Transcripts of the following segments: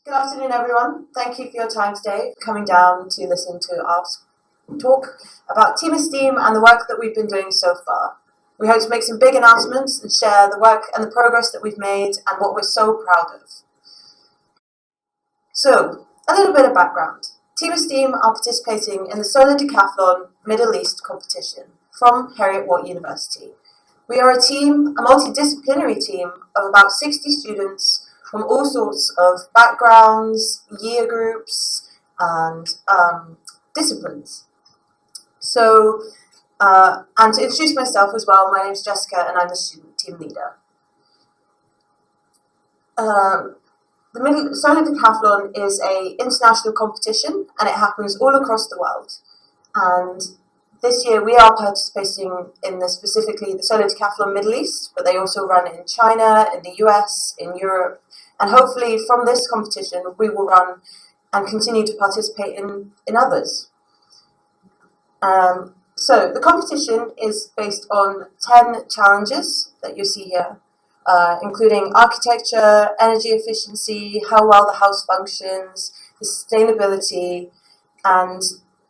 Good afternoon, everyone. Thank you for your time today, coming down to listen to our talk about Team ESTEEM and the work that we've been doing so far. We hope to make some big announcements and share the work and the progress that we've made and what we're so proud of. So, a little bit of background. Team ESTEEM are participating in the Solar Decathlon Middle East competition from Heriot-Watt University. We are a multidisciplinary team of about 60 students from all sorts of backgrounds, year groups, and disciplines. So, and to introduce myself as well, my name is Jessica and I'm the student team leader. The Solar Decathlon is an international competition and it happens all across the world. And this year we are participating in specifically the Solar Decathlon Middle East, but they also run in China, in the US, in Europe, and hopefully from this competition we will run and continue to participate in others. So the competition is based on 10 challenges that you see here, including architecture, energy efficiency, how well the house functions, the sustainability, and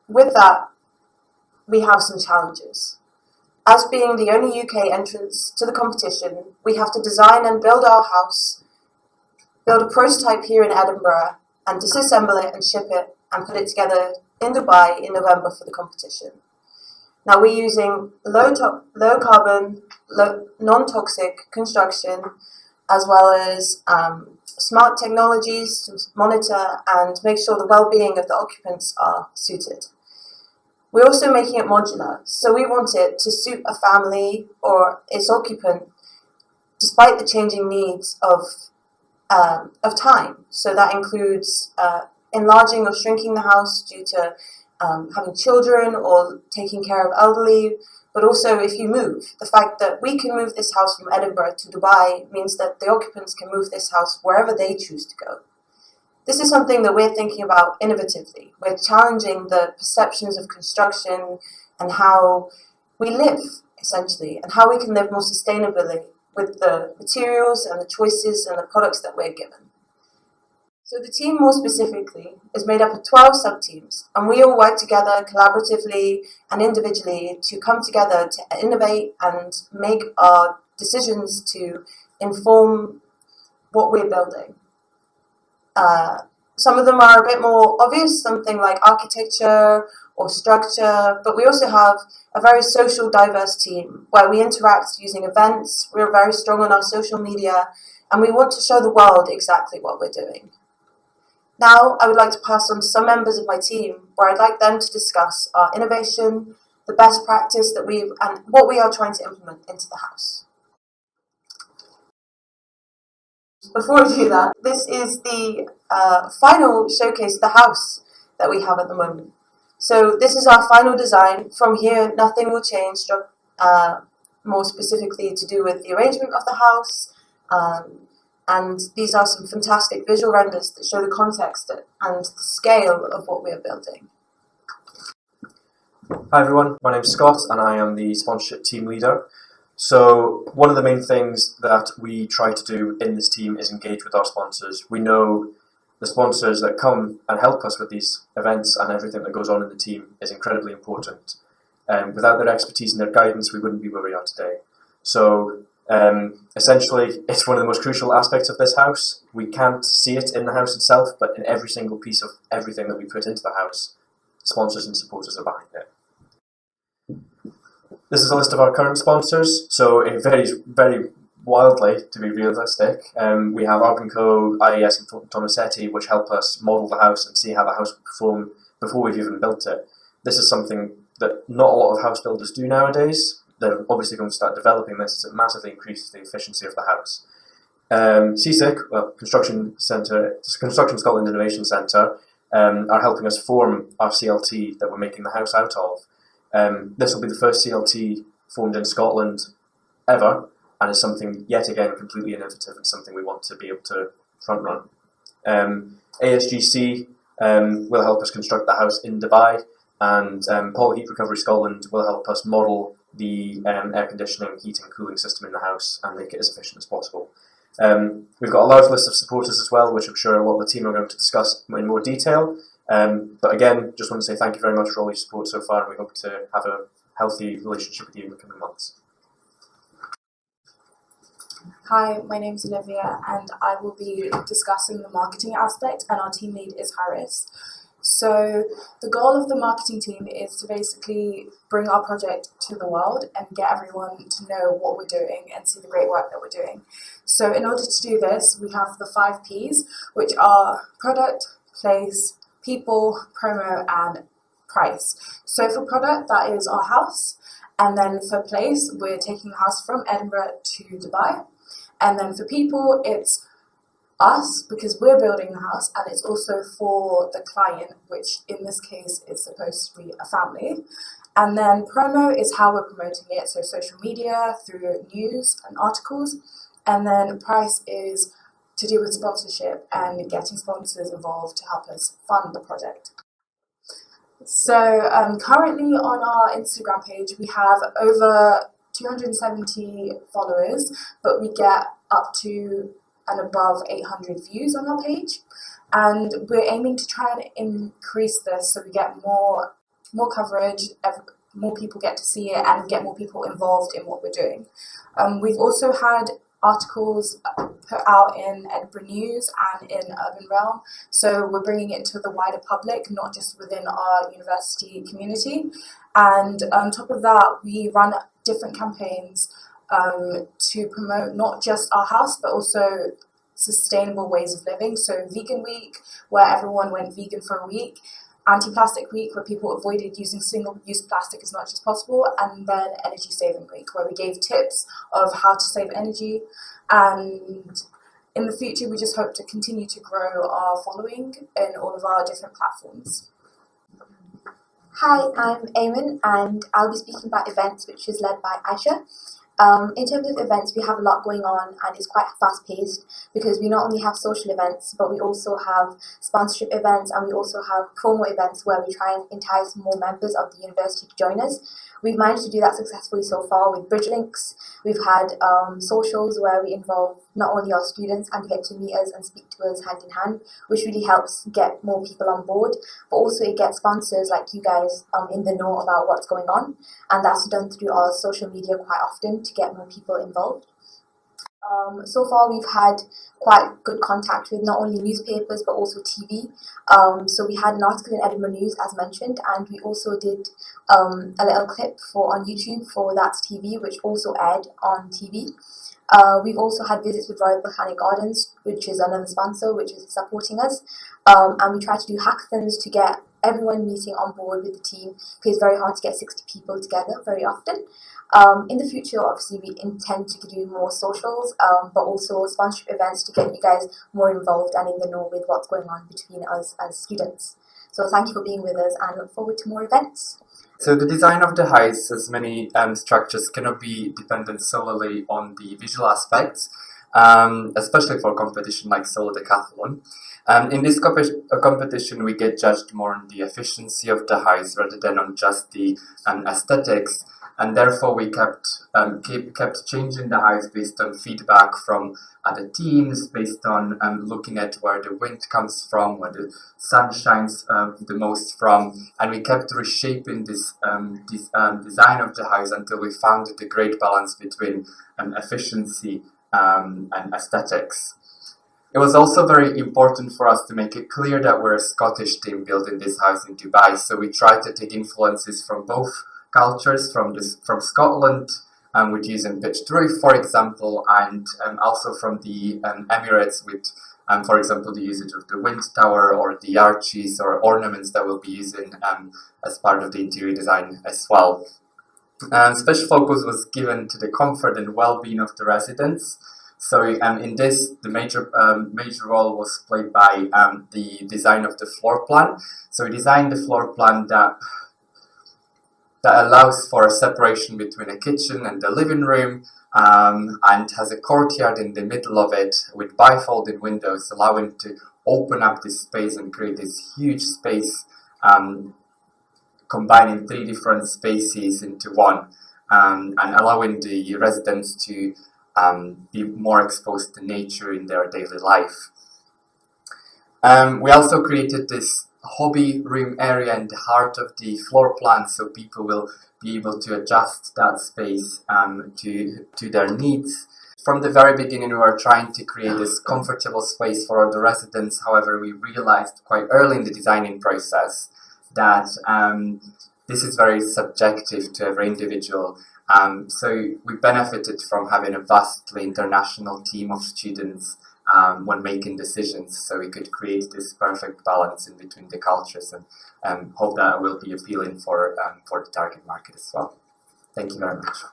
with that we have some challenges. As being the only UK entrance to the competition, we have to design and build our house, build a prototype here in Edinburgh, and disassemble it and ship it and put it together in Dubai in November for the competition. Now we're using low carbon, non-toxic construction, as well as smart technologies to monitor and make sure the well-being of the occupants are suited. We're also making it modular, so we want it to suit a family or its occupant despite the changing needs of time. So that includes enlarging or shrinking the house due to having children or taking care of elderly, but also if you move. The fact that we can move this house from Edinburgh to Dubai means that the occupants can move this house wherever they choose to go. This is something that we're thinking about innovatively. We're challenging the perceptions of construction and how we live, essentially, and how we can live more sustainably with the materials and the choices and the products that we're given. So the team, more specifically, is made up of 12 sub-teams, and we all work together collaboratively and individually to come together to innovate and make our decisions to inform what we're building. Some of them are a bit more obvious, something like architecture or structure, but we also have a very social, diverse team where we interact using events. We're very strong on our social media, and we want to show the world exactly what we're doing. Now, I would like to pass on to some members of my team where I'd like them to discuss our innovation, the best practice and what we are trying to implement into the house. Before we do that, this is the final showcase of the house that we have at the moment. So this is our final design. From here, nothing will change, more specifically to do with the arrangement of the house. And these are some fantastic visual renders that show the context and the scale of what we are building. Hi everyone, my name is Scott and I am the sponsorship team leader. So one of the main things that we try to do in this team is engage with our sponsors. We know the sponsors that come and help us with these events and everything that goes on in the team is incredibly important. Without their expertise and their guidance, we wouldn't be where we are today. So essentially, it's one of the most crucial aspects of this house. We can't see it in the house itself, but in every single piece of everything that we put into the house, sponsors and supporters are behind it. This is a list of our current sponsors, so it varies very wildly, to be realistic. We have Arb & Co, IES and Tomasetti, which help us model the house and see how the house will perform before we've even built it. This is something that not a lot of house builders do nowadays. They're obviously going to start developing this as it massively increases the efficiency of the house. CSIC, Construction Scotland Innovation Centre, are helping us form our CLT that we're making the house out of. This will be the first CLT formed in Scotland ever, and is something yet again completely innovative and something we want to be able to front run. ASGC will help us construct the house in Dubai, and Polar Heat Recovery Scotland will help us model the air conditioning, heating, cooling system in the house and make it as efficient as possible. We've got a large list of supporters as well, which I'm sure a lot of the team are going to discuss in more detail. But again, just want to say thank you very much for all your support so far, and we hope to have a healthy relationship with you in the coming months. Hi, my name is Olivia and I will be discussing the marketing aspect, and our team lead is Harris. So the goal of the marketing team is to basically bring our project to the world and get everyone to know what we're doing and see the great work that we're doing. So in order to do this, we have the 5 Ps, which are product, place, people, promo and price. So for product, that is our house. And then for place, we're taking the house from Edinburgh to Dubai. And then for people, it's us, because we're building the house, and it's also for the client, which in this case is supposed to be a family. And then promo is how we're promoting it, so social media, through news and articles. And then price is to do with sponsorship and getting sponsors involved to help us fund the project. So currently on our Instagram page, we have over 270 followers, but we get up to and above 800 views on our page, and we're aiming to try and increase this so we get more coverage, more people get to see it, and get more people involved in what we're doing. We've also had articles put out in Edinburgh News and in Urban Realm, so we're bringing it to the wider public, not just within our university community. And on top of that, we run different campaigns to promote not just our house, but also sustainable ways of living. So Vegan Week, where everyone went vegan for a week. Anti-Plastic Week, where people avoided using single-use plastic as much as possible. And then Energy Saving Week, where we gave tips of how to save energy. And in the future, we just hope to continue to grow our following in all of our different platforms. Hi, I'm Ayman, and I'll be speaking about events, which is led by Aisha. In terms of events, we have a lot going on, and it's quite fast-paced because we not only have social events, but we also have sponsorship events, and we also have promo events where we try and entice more members of the university to join us. We've managed to do that successfully so far with Bridge Links. We've had socials where we involve not only our students and get to meet us and speak to us hand in hand, which really helps get more people on board, but also it gets sponsors like you guys in the know about what's going on, and that's done through our social media quite often to get more people involved. So far we've had quite good contact with not only newspapers but also TV. So we had an article in Edinburgh News as mentioned, and we also did a little clip on YouTube for That's TV, which also aired on TV. We've also had visits with Royal Botanic Gardens, which is another sponsor which is supporting us, and we try to do hackathons to get everyone meeting on board with the team, because it's very hard to get 60 people together very often. In the future, obviously, we intend to do more socials, but also sponsorship events to get you guys more involved and in the know with what's going on between us as students. So thank you for being with us, and look forward to more events. So the design of the house, as many structures, cannot be dependent solely on the visual aspects, especially for a competition like Solo Decathlon. In this competition, we get judged more on the efficiency of the house rather than on just the aesthetics, and therefore we kept changing the house based on feedback from other teams, based on looking at where the wind comes from, where the sun shines the most from, and we kept reshaping this design of the house until we found the great balance between efficiency and aesthetics. It was also very important for us to make it clear that we're a Scottish team building this house in Dubai, so we tried to take influences from both cultures, from Scotland, with using pitched roof, for example, and also from the Emirates with, for example, the usage of the wind tower or the arches or ornaments that we'll be using as part of the interior design as well. Special focus was given to the comfort and well-being of the residents. So in this, the major role was played by the design of the floor plan. So we designed the floor plan that allows for a separation between a kitchen and the living room, and has a courtyard in the middle of it with bifolded windows, allowing to open up this space and create this huge space, combining 3 different spaces into one, and allowing the residents to be more exposed to nature in their daily life. We also created this hobby room area in the heart of the floor plan, so people will be able to adjust that space to their needs. From the very beginning, we were trying to create this comfortable space for the residents. However, we realized quite early in the designing process that this is very subjective to every individual. So we benefited from having a vastly international team of students when making decisions, so we could create this perfect balance in between the cultures, and hope that will be appealing for the target market as well. Thank you very much.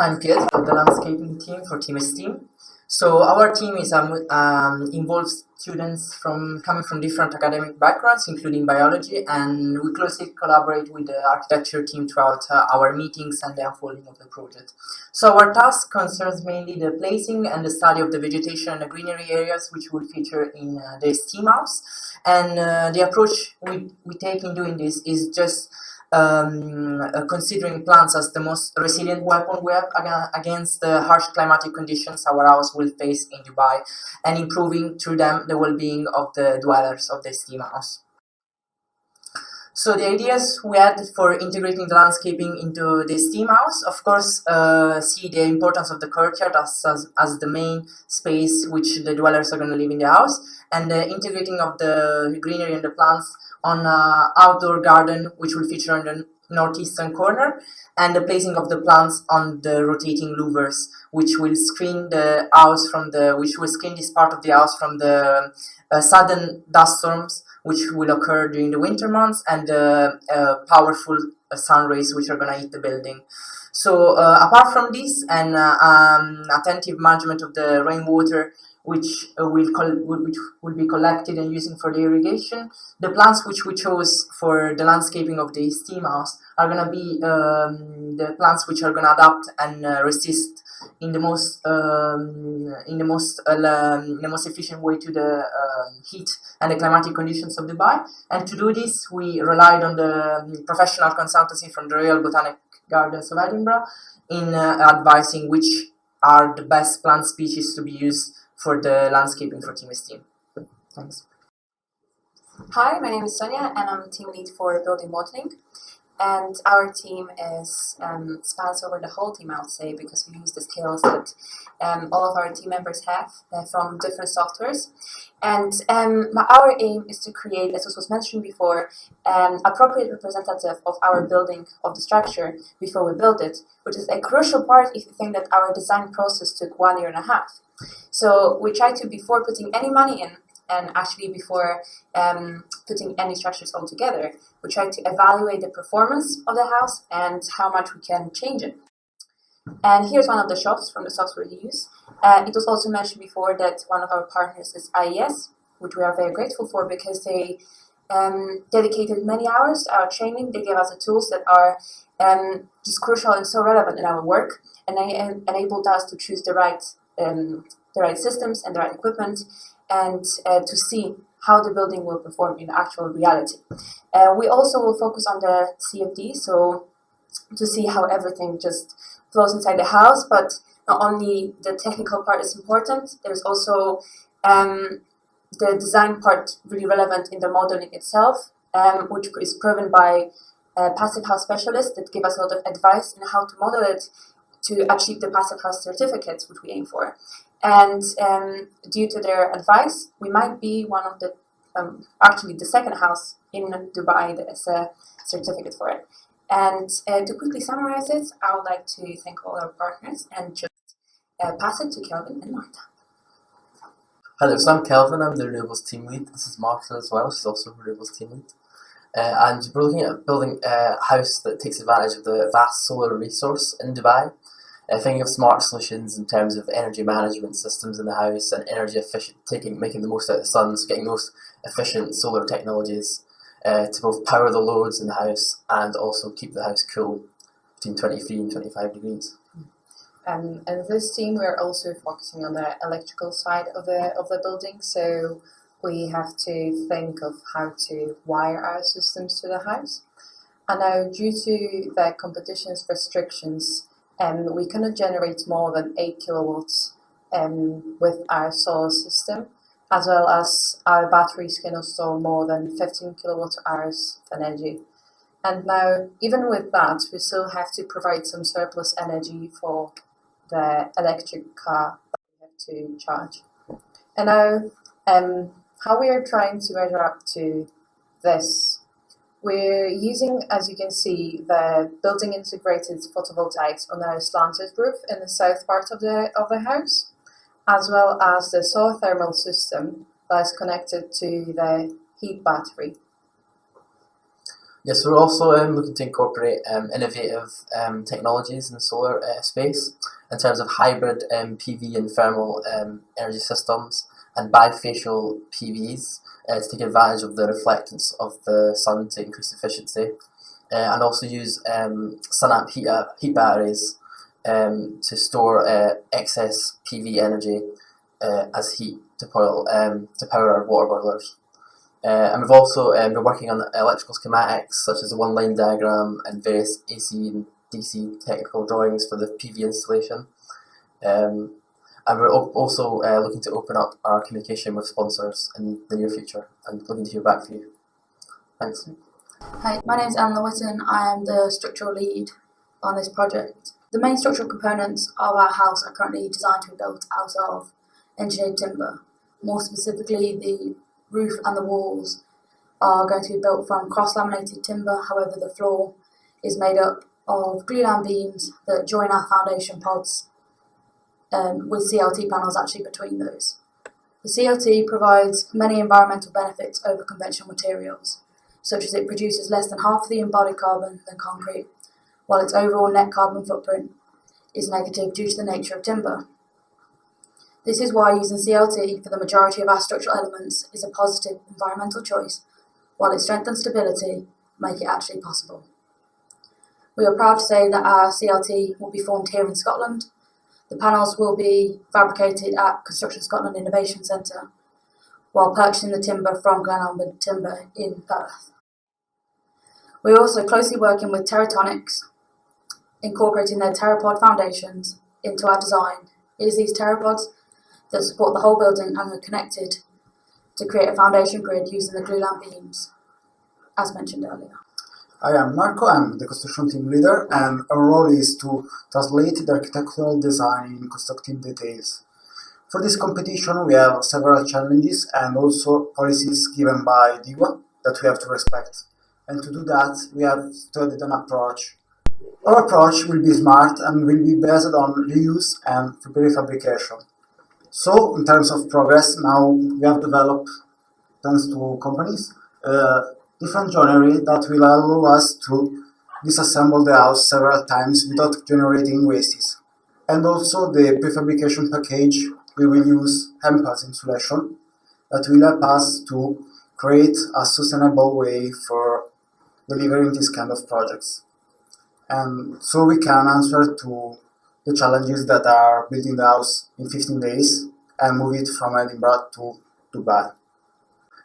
I'm Piet from the landscaping team for Team ESTEEM. So our team is involves students coming from different academic backgrounds, including biology, and we closely collaborate with the architecture team throughout our meetings and the unfolding of the project. So our task concerns mainly the placing and the study of the vegetation and the greenery areas which will feature in the ESTEEM house. And the approach we take in doing this is just considering plants as the most resilient weapon we have against the harsh climatic conditions our house will face in Dubai, and improving through them the well-being of the dwellers of the ESTEEM house. So the ideas we had for integrating the landscaping into the ESTEEM house, of course, see the importance of the courtyard as the main space which the dwellers are going to live in the house, and the integrating of the greenery and the plants on an outdoor garden which will feature on the northeastern corner, and the placing of the plants on the rotating louvers which will screen this part of the house from the sudden dust storms which will occur during the winter months, and powerful sun rays which are going to hit the building. So apart from this, and attentive management of the rainwater which will be collected and using for the irrigation, the plants which we chose for the landscaping of the ESTEEM house are going to be the plants which are going to adapt and resist in the most efficient way to the heat and the climatic conditions of Dubai. And to do this, we relied on the professional consultancy from the Royal Botanic Gardens of Edinburgh in advising which are the best plant species to be used for the landscaping for Team ESTEEM. Thanks. Hi, my name is Sonia and I'm team lead for building modeling. And our team spans over the whole team, I would say, because we use the skills that all of our team members have from different softwares. And our aim is to create, as was mentioned before, appropriate representative of our building, of the structure, before we build it, which is a crucial part if you think that our design process took 1.5 years. So we try to, before putting any money in, and actually before putting any structures all together, we try to evaluate the performance of the house and how much we can change it. And here's one of the shops from the software we use. It was also mentioned before that one of our partners is IES, which we are very grateful for because they dedicated many hours to our training. They gave us the tools that are just crucial and so relevant in our work, and they enabled us to choose the right systems and the right equipment, and to see how the building will perform in actual reality. We also will focus on the CFD, so to see how everything just flows inside the house, but not only the technical part is important, there's also the design part really relevant in the modeling itself, which is proven by passive house specialists that give us a lot of advice in how to model it to achieve the passive house certificates, which we aim for. And due to their advice, we might be one of the, actually the second house in Dubai that has a certificate for it. And to quickly summarize it, I would like to thank all our partners and just pass it to Kelvin and Marta. Hello, so I'm Kelvin, I'm the Renewables team lead. This is Marta as well, she's also a Renewables team lead. And we're looking at building a house that takes advantage of the vast solar resource in Dubai. Thinking of smart solutions in terms of energy management systems in the house and energy efficient, making the most out of the sun, so getting the most efficient solar technologies to both power the loads in the house and also keep the house cool between 23 and 25 degrees. And this team, we're also focusing on the electrical side of the building, so we have to think of how to wire our systems to the house. And now, due to the competition's restrictions, we cannot generate more than 8 kilowatts with our solar system, as well as our batteries cannot store more than 15 kilowatt hours of energy. And now, even with that, we still have to provide some surplus energy for the electric car that we have to charge. And now, how we are trying to measure up to this, we're using, as you can see, the building integrated photovoltaics on our slanted roof in the south part of the house, as well as the solar thermal system that is connected to the heat battery. Yes, we're also looking to incorporate innovative technologies in the solar space in terms of hybrid PV and thermal energy systems and bifacial PVs to take advantage of the reflectance of the sun to increase efficiency, and also use sun-up heat batteries to store excess PV energy as heat to power our water boilers. And we've also been working on electrical schematics such as the one-line diagram and various AC and DC technical drawings for the PV installation. And we're also looking to open up our communication with sponsors in the near future and looking to hear back from you. Thanks. Hi, my name is Ellenor Witton. I am the structural lead on this project. The main structural components of our house are currently designed to be built out of engineered timber. More specifically, the roof and the walls are going to be built from cross-laminated timber. However, the floor is made up of glulam beams that join our foundation pods with CLT panels actually between those. The CLT provides many environmental benefits over conventional materials, such as it produces less than half the embodied carbon than concrete, while its overall net carbon footprint is negative due to the nature of timber. This is why using CLT for the majority of our structural elements is a positive environmental choice, while its strength and stability make it actually possible. We are proud to say that our CLT will be formed here in Scotland. The panels will be fabricated at Construction Scotland Innovation Centre, while purchasing the timber from Glenalmond Timber in Perth. We are also closely working with Terratonics, incorporating their Terrapod foundations into our design. It is these Terrapods that support the whole building and are connected to create a foundation grid using the glulam beams, as mentioned earlier. I am Marco, I'm the construction team leader, and our role is to translate the architectural design in constructive details. For this competition, we have several challenges and also policies given by DIWA that we have to respect. And to do that, we have studied an approach. Our approach will be smart and will be based on reuse and prefabrication. So, in terms of progress, now we have developed, thanks to companies, different joinery that will allow us to disassemble the house several times without generating wastes. And also the prefabrication package, we will use HEMPAS insulation that will help us to create a sustainable way for delivering this kind of projects. And so we can answer to the challenges that are building the house in 15 days and move it from Edinburgh to Dubai.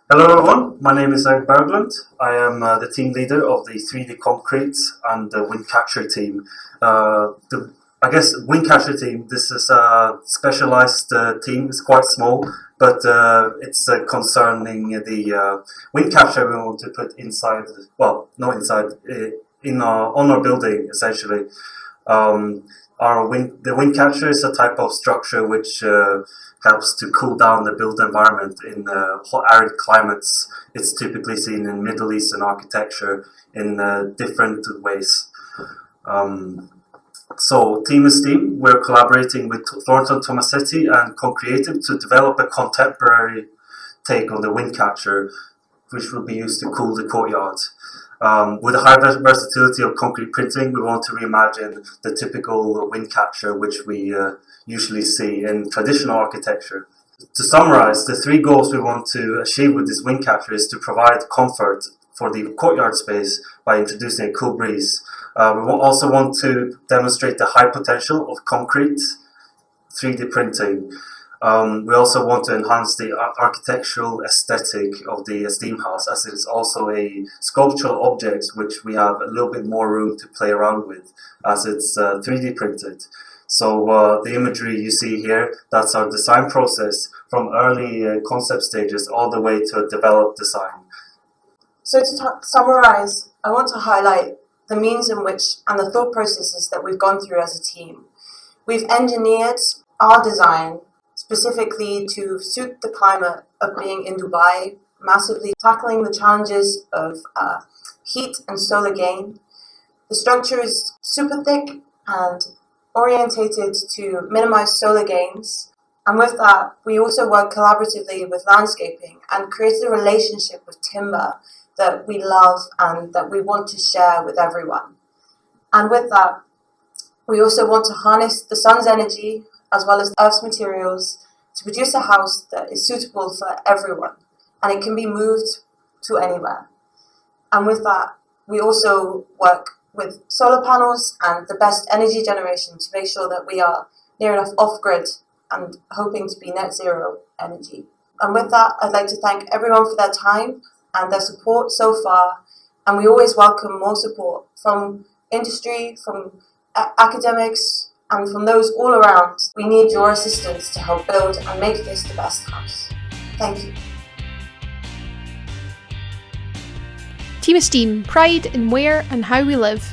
Hello everyone, my name is Erik Berglund. I am the team leader of the 3D Concrete and the Wind Capture team. I guess Wind Capture team, this is a specialized team, it's quite small, but it's concerning the wind capture we want to put inside, well, not inside, on our building essentially. The wind capture is a type of structure which helps to cool down the built environment in hot arid climates. It's typically seen in Middle Eastern architecture in different ways. So Team ESTEEM, we're collaborating with Thornton Tomasetti and Concreative to develop a contemporary take on the wind capture, which will be used to cool the courtyard. With the high versatility of concrete printing, we want to reimagine the typical wind capture which we usually see in traditional architecture. To summarize, the three goals we want to achieve with this wind capture is to provide comfort for the courtyard space by introducing a cool breeze. We also want to demonstrate the high potential of concrete 3D printing. We also want to enhance the architectural aesthetic of the ESTEEM house, as it is also a sculptural object which we have a little bit more room to play around with, as it's 3D printed. So the imagery you see here, that's our design process from early concept stages all the way to developed design. So to summarize, I want to highlight the means in which and the thought processes that we've gone through as a team. We've engineered our design specifically to suit the climate of being in Dubai, massively tackling the challenges of heat and solar gain. The structure is super thick and orientated to minimize solar gains. And with that, we also work collaboratively with landscaping and created a relationship with timber that we love and that we want to share with everyone. And with that, we also want to harness the sun's energy as well as the earth's materials to produce a house that is suitable for everyone, and it can be moved to anywhere. And with that, we also work with solar panels and the best energy generation to make sure that we are near enough off-grid and hoping to be net zero energy. And with that, I'd like to thank everyone for their time and their support so far, and we always welcome more support from industry, from academics, and from those all around. We need your assistance to help build and make this the best house. Thank you. Team ESTEEM, pride in where and how we live.